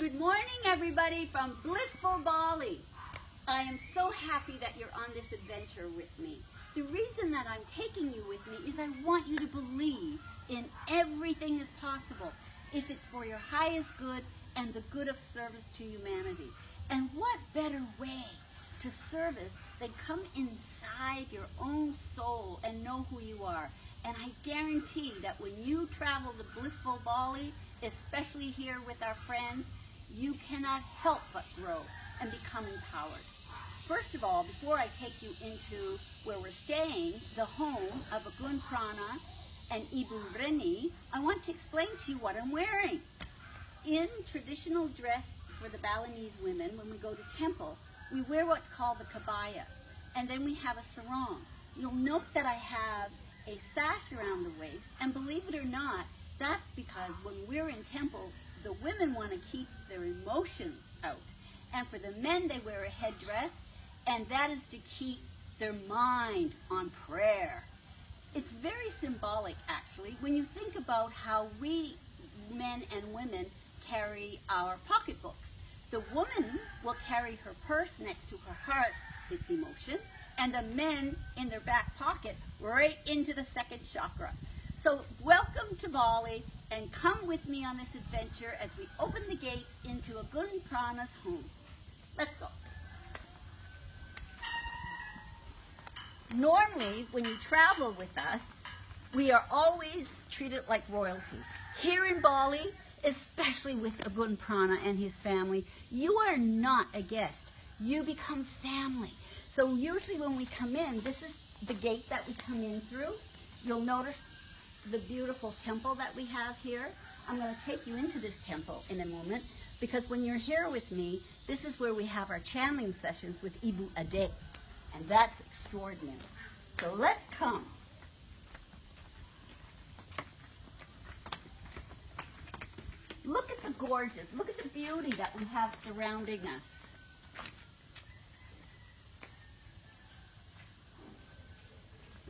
Good morning, everybody from blissful Bali. I am so happy that you're on this adventure with me. The reason that I'm taking you with me is I want you to believe in everything is possible if it's for your highest good and the good of service to humanity. And what better way to service than come inside your own soul and know who you are. And I guarantee that when you travel to blissful Bali, especially here with our friends, you cannot help but grow and become empowered. First of all, before I take you into where we're staying, the home of Agun Prana and Ibu Rini, I want to explain to you what I'm wearing. In traditional dress for the Balinese women, when we go to temple, we wear what's called the kabaya, and then we have a sarong. You'll note that I have a sash around the waist, and believe it or not, that's because when we're in temple, the women want to keep their emotions out. And for the men, they wear a headdress, and that is to keep their mind on prayer. It's very symbolic, actually, when you think about how we, men and women, carry our pocketbooks. The woman will carry her purse next to her heart, its emotion, and the men in their back pocket right into the second chakra. So welcome to Bali, and come with me on this adventure as we open the gates into Agun Prana's home. Let's go. Normally, when you travel with us, we are always treated like royalty. Here in Bali, especially with Agun Prana and his family, you are not a guest. You become family. So usually when we come in, this is the gate that we come in through. You'll notice the beautiful temple that we have here. I'm going to take you into this temple in a moment, because when you're here with me, this is where we have our channeling sessions with Ibu Ade, and that's extraordinary. So let's come. Look at the gorgeous, look at the beauty that we have surrounding us.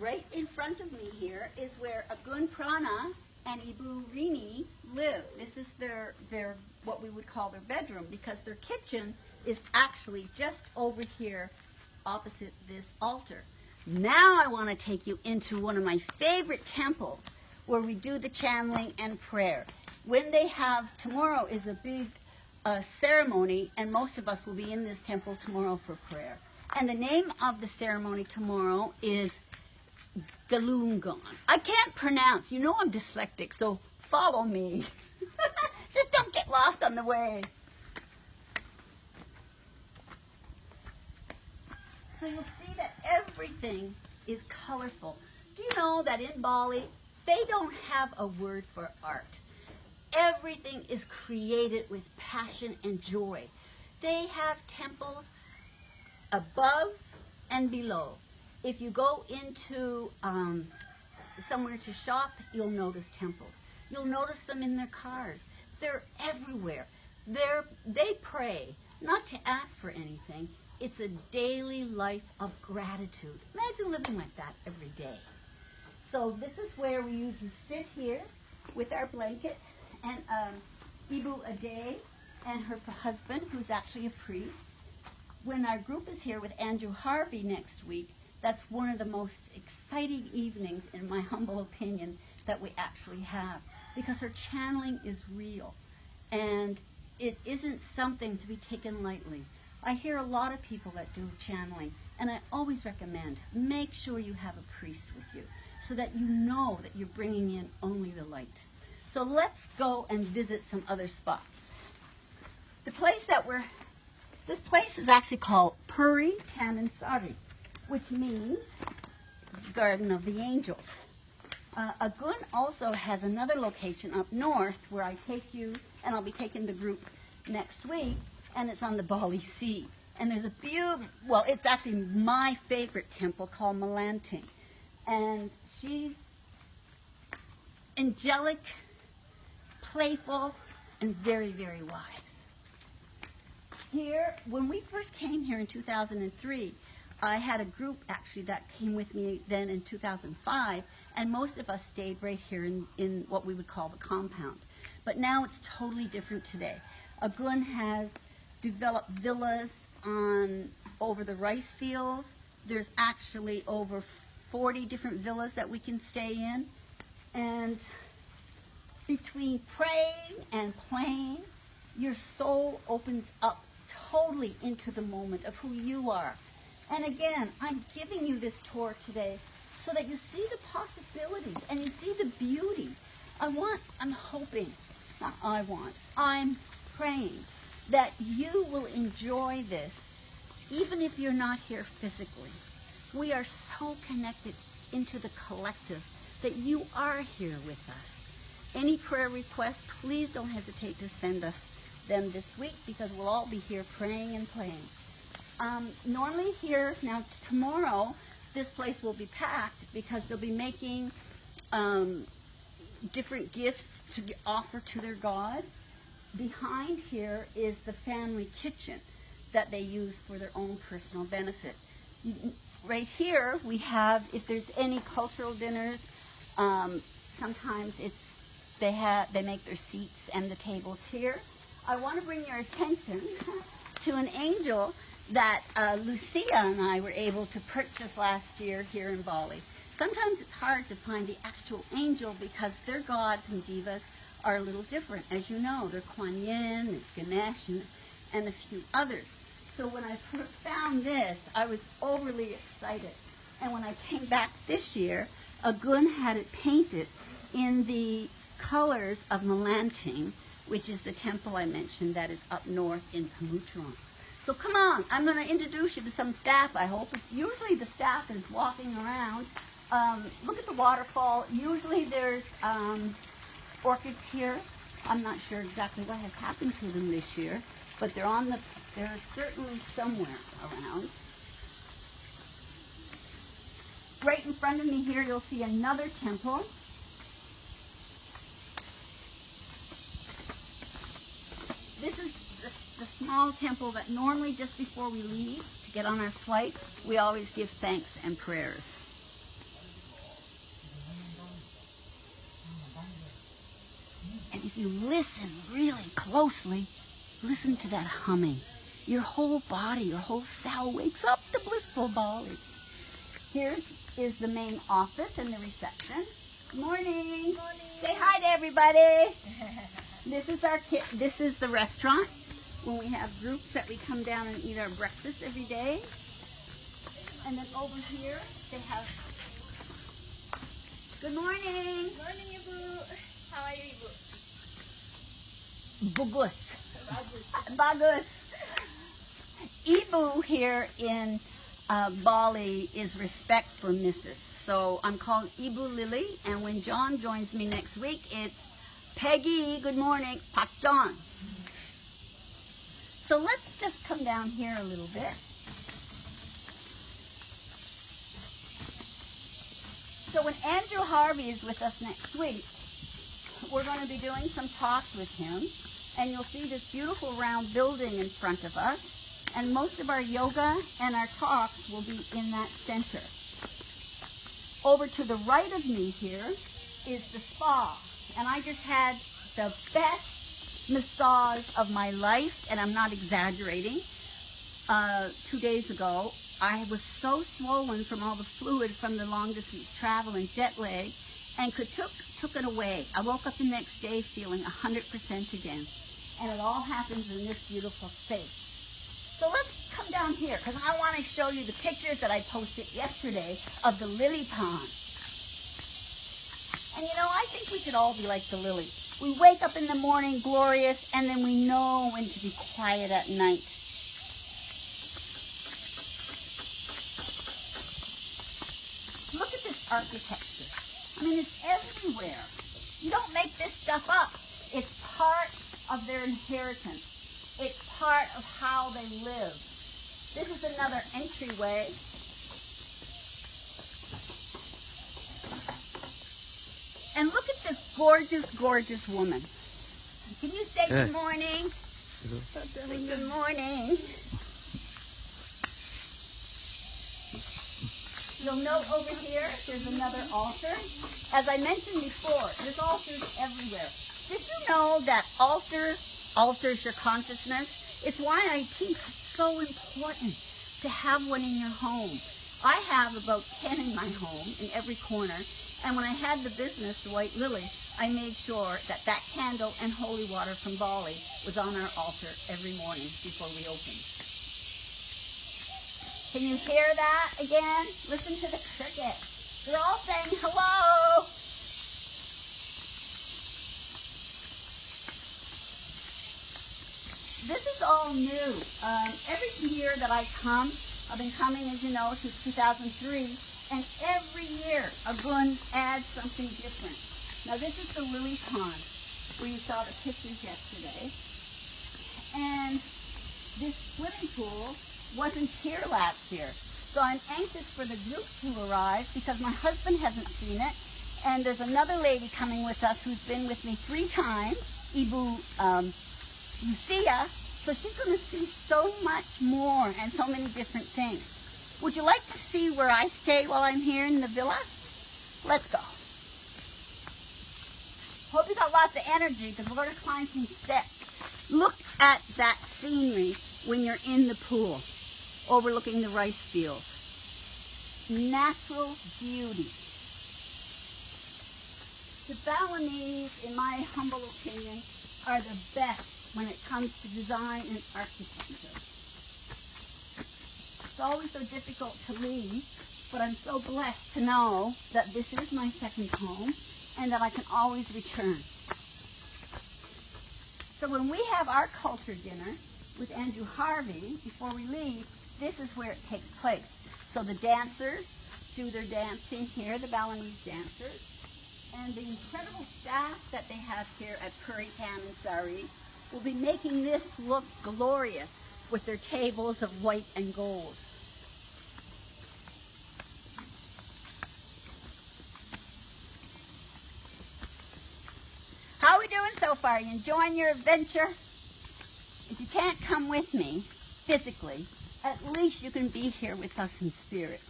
Right in front of me here is where Agun Prana and Ibu Rini live. This is their what we would call their bedroom, because their kitchen is actually just over here opposite this altar. Now I want to take you into one of my favorite temples where we do the channeling and prayer. When they have, tomorrow is a big ceremony, and most of us will be in this temple tomorrow for prayer. And the name of the ceremony tomorrow is Galungan. I can't pronounce. You know I'm dyslexic, so follow me. Just don't get lost on the way. So you'll see that everything is colorful. Do you know that in Bali, they don't have a word for art? Everything is created with passion and joy. They have temples above and below. If you go into somewhere to shop, you'll notice temples. You'll notice them in their cars. They're everywhere. They pray, not to ask for anything. It's a daily life of gratitude. Imagine living like that every day. So this is where we usually sit here with our blanket, and Ibu Ade and her husband, who's actually a priest. When our group is here with Andrew Harvey next week, that's one of the most exciting evenings, in my humble opinion, that we actually have, because her channeling is real, and it isn't something to be taken lightly. I hear a lot of people that do channeling, and I always recommend, make sure you have a priest with you, so that you know that you're bringing in only the light. So let's go and visit some other spots. This place is actually called Puri Tanansari, which means Garden of the Angels. Agun also has another location up north where I take you, and I'll be taking the group next week, and it's on the Bali Sea. And there's a beautiful, well, it's actually my favorite temple called Melanting. And she's angelic, playful, and very, very wise. Here, when we first came here in 2003, I had a group actually that came with me then in 2005, and most of us stayed right here in what we would call the compound. But now it's totally different today. Agun has developed villas over the rice fields. There's actually over 40 different villas that we can stay in. And between praying and playing, your soul opens up totally into the moment of who you are. And again, I'm giving you this tour today so that you see the possibilities and you see the beauty. I'm praying that you will enjoy this, even if you're not here physically. We are so connected into the collective that you are here with us. Any prayer requests, please don't hesitate to send us them this week, because we'll all be here praying and playing. Normally here, now tomorrow, this place will be packed because they'll be making different gifts to offer to their gods. Behind here is the family kitchen that they use for their own personal benefit. Right here we have, if there's any cultural dinners, sometimes they make their seats and the tables here. I want to bring your attention to an angel that Lucia and I were able to purchase last year here in Bali. Sometimes it's hard to find the actual angel because their gods and divas are a little different. As you know, they're Kuan Yin, it's Ganesh, and a few others. So when I found this, I was overly excited. And when I came back this year, Agun had it painted in the colors of Melanting, which is the temple I mentioned that is up north in Pamutron. So come on, I'm going to introduce you to some staff, I hope. Usually the staff is walking around. Look at the waterfall. Usually there's orchids here. I'm not sure exactly what has happened to them this year, but they're certainly somewhere around. Right in front of me here, you'll see another temple. This is the small temple that normally just before we leave to get on our flight, we always give thanks and prayers. And if you listen really closely, listen to that humming. Your whole body, your whole cell wakes up to blissful Bali. Here is the main office and the reception. Good morning. Good morning. Say hi to everybody. This is the restaurant when we have groups that we come down and eat our breakfast every day. And then over here they have. Good morning. Good morning, Ibu. How are you, Ibu? Bagus. Bagus. Ibu here in Bali is respect for Mrs. So I'm called Ibu Lilly, and when John joins me next week, it's Peggy, good morning, Pak John. So let's just come down here a little bit. So when Andrew Harvey is with us next week, we're going to be doing some talks with him, and you'll see this beautiful round building in front of us. And most of our yoga and our talks will be in that center. Over to the right of me here is the spa. And I just had the best massage of my life, and I'm not exaggerating. 2 days ago, I was so swollen from all the fluid from the long distance travel and jet lag, and took it away. I woke up the next day feeling 100% again. And it all happens in this beautiful space. So let's come down here, because I want to show you the pictures that I posted yesterday of the lily pond. And you know, I think we could all be like the lily. We wake up in the morning glorious, and then we know when to be quiet at night. Look at this architecture. I mean, it's everywhere. You don't make this stuff up. It's part of their inheritance. It's part of how they live. This is another entryway. And look at this gorgeous, gorgeous woman. Can you say good morning? Say good morning. You'll note over here, there's another altar. As I mentioned before, there's altars everywhere. Did you know that altar alters your consciousness? It's why I teach it's so important to have one in your home. I have about 10 in my home, in every corner, and when I had the business, the White Lily, I made sure that that candle and holy water from Bali was on our altar every morning before we opened. Can you hear that again? Listen to the crickets. They're all saying hello. This is all new. Every year that I come, I've been coming, as you know, since 2003, and every year Agun adds something different. Now this is the Lilly pond, where you saw the pictures yesterday. And this swimming pool wasn't here last year. So I'm anxious for the group to arrive because my husband hasn't seen it. And there's another lady coming with us who's been with me 3 times, Lucia, so she's going to see so much more and so many different things. Would you like to see where I stay while I'm here in the villa? Let's go. Hope you got lots of energy because we're going to climb some steps. Look at that scenery when you're in the pool, overlooking the rice fields. Natural beauty. The Balinese, in my humble opinion, are the best when it comes to design and architecture. It's always so difficult to leave, but I'm so blessed to know that this is my second home and that I can always return. So when we have our culture dinner with Andrew Harvey, before we leave, this is where it takes place. So the dancers do their dancing here, the Balinese dancers. And the incredible staff that they have here at Purikam and Sari will be making this look glorious with their tables of white and gold. How are we doing so far? You enjoying your adventure? If you can't come with me physically, at least you can be here with us in spirit.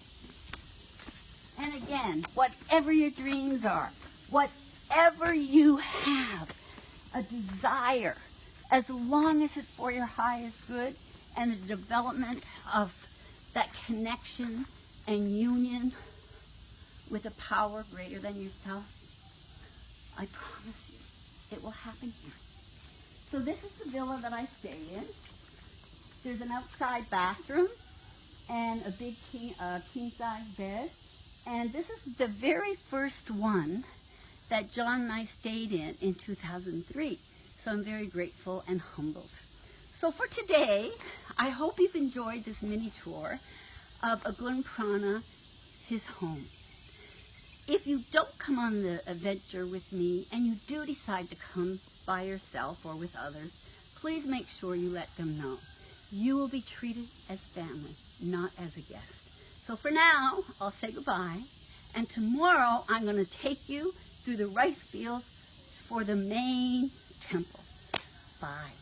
And again, whatever your dreams are, whatever you have, a desire, as long as it's for your highest good and the development of that connection and union with a power greater than yourself, I promise you, it will happen here. So this is the villa that I stay in. There's an outside bathroom and a big king-size bed. And this is the very first one that John and I stayed in 2003. So I'm very grateful and humbled. So for today, I hope you've enjoyed this mini tour of Agun Prana, his home. If you don't come on the adventure with me and you do decide to come by yourself or with others, please make sure you let them know. You will be treated as family, not as a guest. So for now, I'll say goodbye. And tomorrow, I'm going to take you through the rice fields for the main temple. Bye.